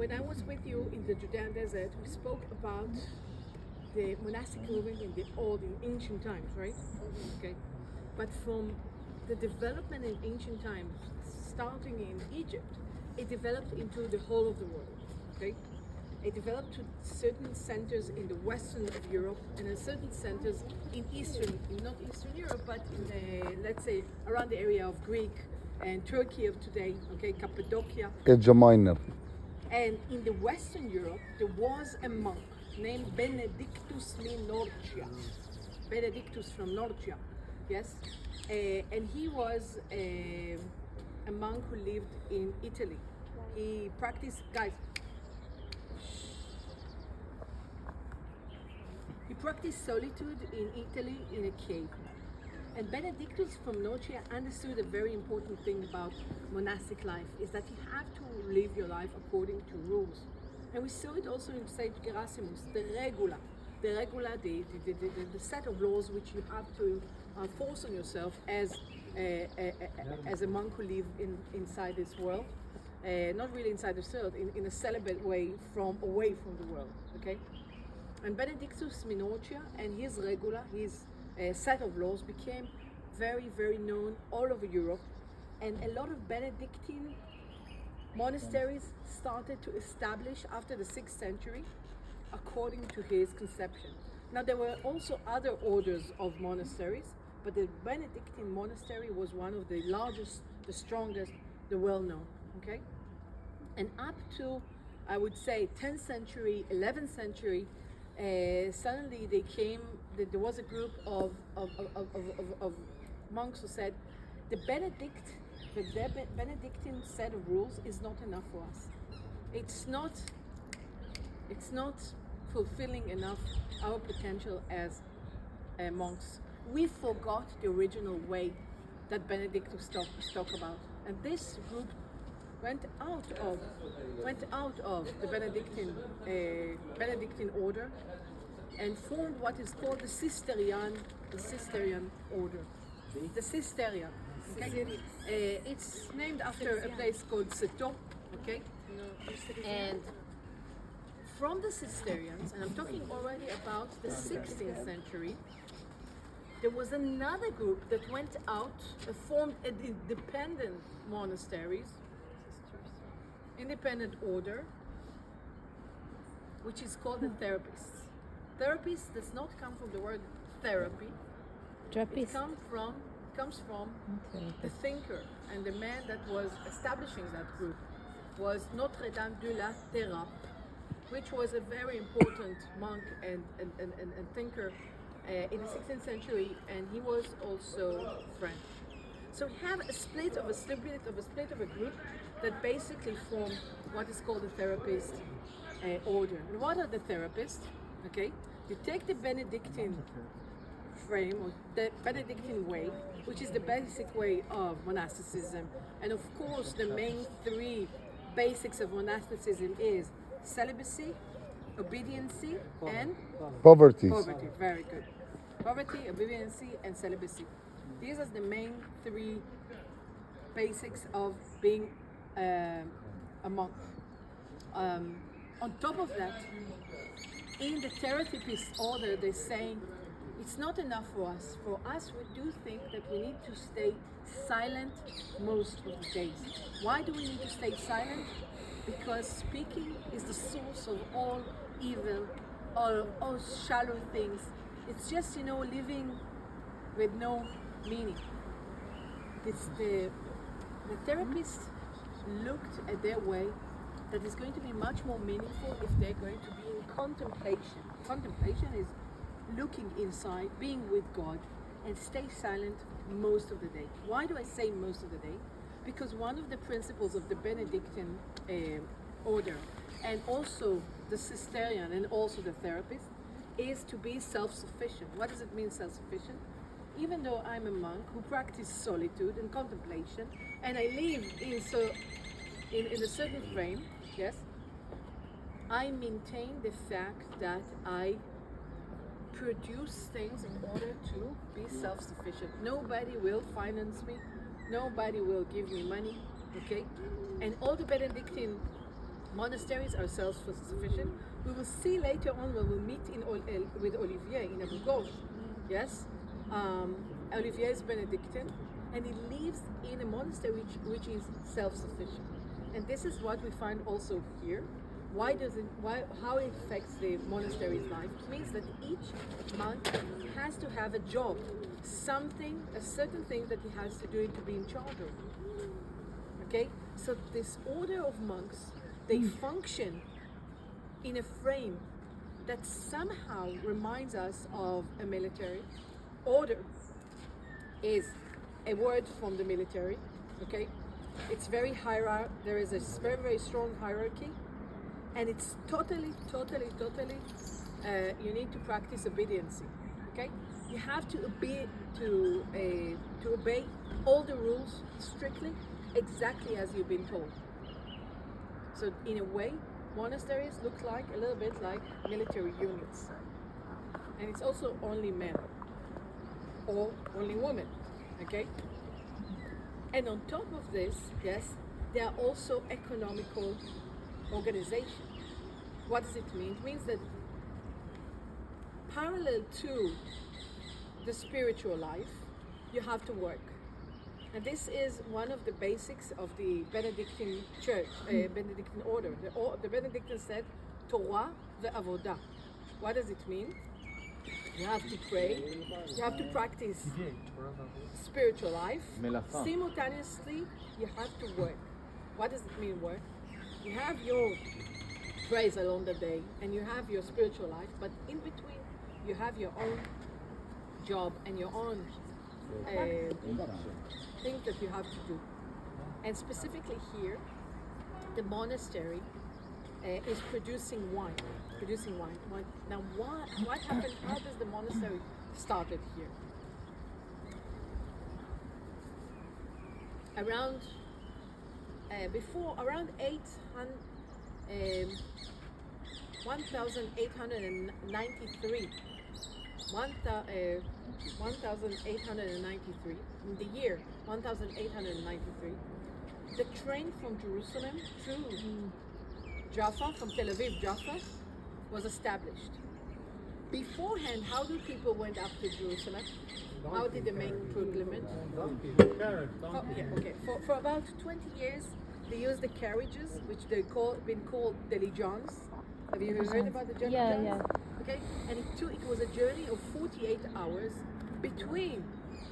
when I was with you in the Judean desert, we spoke about the monastic movement in ancient times, right? Okay. But from the development in ancient times, starting in Egypt, it developed into the whole of the world, okay? It developed to certain centers in the western of Europe and in certain centers in not Eastern Europe, but in let's say around the area of Greek and Turkey of today, okay, Cappadocia. Asia Minor. And in the Western Europe, there was a monk named Benedictus Minorcia. Benedictus from Norcia, yes? And he was a monk who lived in Italy. He practiced, guys, he practiced solitude in Italy in a cave. And Benedictus from Norcia understood a very important thing about monastic life, is that you have to live your life according to rules. And we saw it also in Saint Gerasimus, the regula, the set of laws which you have to force on yourself as a monk who live inside this world, not really inside this world, in a celibate way, away from the world, okay? And Benedictus Minorcia and his regula, his set of laws became very, very known all over Europe, and a lot of Benedictine monasteries started to establish after the 6th century according to his conception. Now there were also other orders of monasteries, but the Benedictine monastery was one of the largest, the strongest, the well-known, okay? And up to, I would say, 10th century, 11th century, suddenly there was a group of monks who said, the Benedictine set of rules is not enough for us. It's not fulfilling enough our potential as monks. We forgot the original way that Benedictus talk about, and this group went out of the Benedictine order and formed what is called the Cistercian order. The Cistercian. Okay? It's named after a place called Seto, okay? And from the Cistercians, and I'm talking already about the 16th century, there was another group that went out and formed independent monasteries, independent order, which is called the Therapists. Therapist does not come from the word therapy. It comes from the thinker, and the man that was establishing that group was Notre Dame de la Thérapie, which was a very important monk and thinker in the 16th century, and he was also French. So we have a split of a group that basically formed what is called the Therapist order. And what are the therapists? Okay, you take the Benedictine frame, or the Benedictine way, which is the basic way of monasticism, and of course the main 3 basics of monasticism is celibacy, obediency, and Poverty. Poverty, very good. Poverty, obediency, and celibacy. These are the main 3 basics of being a monk. On top of that, in the Therapist order, they're saying it's not enough for us. For us, we do think that we need to stay silent most of the days. Why do we need to stay silent? Because speaking is the source of all evil, all shallow things. It's just, living with no meaning. The Therapists looked at their way that is going to be much more meaningful if they're going to be in contemplation. Contemplation is looking inside, being with God, and stay silent most of the day. Why do I say most of the day? Because one of the principles of the Benedictine order, and also the Cistercian and also the Therapist, is to be self-sufficient. What does it mean, self-sufficient? Even though I'm a monk who practices solitude and contemplation, and I live in a certain frame, yes, I maintain the fact that I produce things in order to be self-sufficient. Nobody will finance me, nobody will give me money, okay? And all the Benedictine Monasteries are self-sufficient. We will see later on when we meet with Olivier in Abu Ghosh. Yes, Olivier is Benedictine, and he lives in a monastery which is self-sufficient. And this is what we find also here. How it affects the monastery's life? It means that each monk has to have a job, a certain thing that he has to do to be in charge of. Okay, so this order of monks, they function in a frame that somehow reminds us of a military. Order is a word from the military, okay? It's very hierarchical, there is a very, very strong hierarchy, and it's totally, you need to practice obedience, okay? You have to obey all the rules strictly, exactly as you've been told. So in a way, monasteries look like a little bit like military units, and it's also only men or only women, okay? And on top of this, yes, there are also economical organization. What does it mean? It means that parallel to the spiritual life, you have to work. And this is one of the basics of the Benedictine Church, Benedictine order. The Benedictines said, Torah ve'avodah. What does it mean? You have to pray, you have to practice spiritual life. Simultaneously, you have to work. What does it mean, work? You have your praise along the day, and you have your spiritual life, but in between, you have your own job and your own things that you have to do. And specifically here, the monastery is producing wine. Now, what happened? How does the monastery started here? Around 1893. 1893, in the year 1893, the train from Jerusalem to Jaffa, from Tel Aviv, Jaffa, was established. Beforehand, how do people went up to Jerusalem? How did they make pilgrimage? For about 20 years, they used the carriages, which been called diligence. Have you ever heard about the diligence? Yeah. Okay, and it was a journey of 48 hours between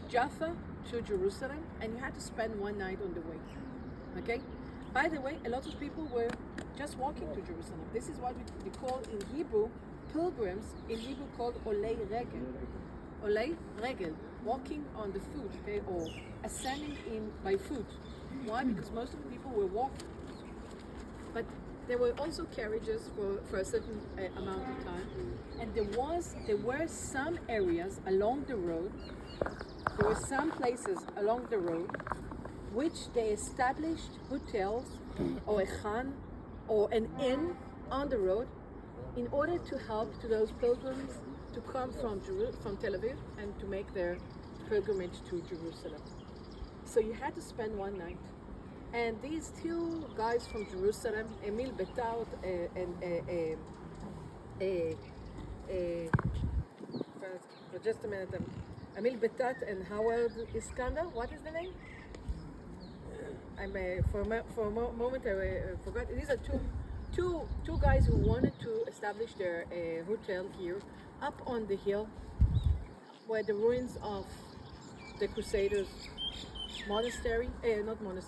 Jaffa to Jerusalem, and you had to spend one night on the way. Okay. By the way, a lot of people were just walking to Jerusalem. This is what we call in Hebrew pilgrims. In Hebrew called olei regel. Olei regel, walking on the foot, okay, or ascending in by foot. Why? Because most of the people were walking. But there were also carriages for a certain amount of time, and there were some areas along the road. There were some places along the road which they established hotels or a khan or an inn on the road in order to help to those pilgrims to come from Tel Aviv and to make their pilgrimage to Jerusalem. So you had to spend one night. And these two guys from Jerusalem, Emil Betat just a minute, Emil Betat and Howard Iskander, what is the name? For a moment I forgot. These are two guys who wanted to establish their hotel here up on the hill where the ruins of the Crusaders monastery, not monastery,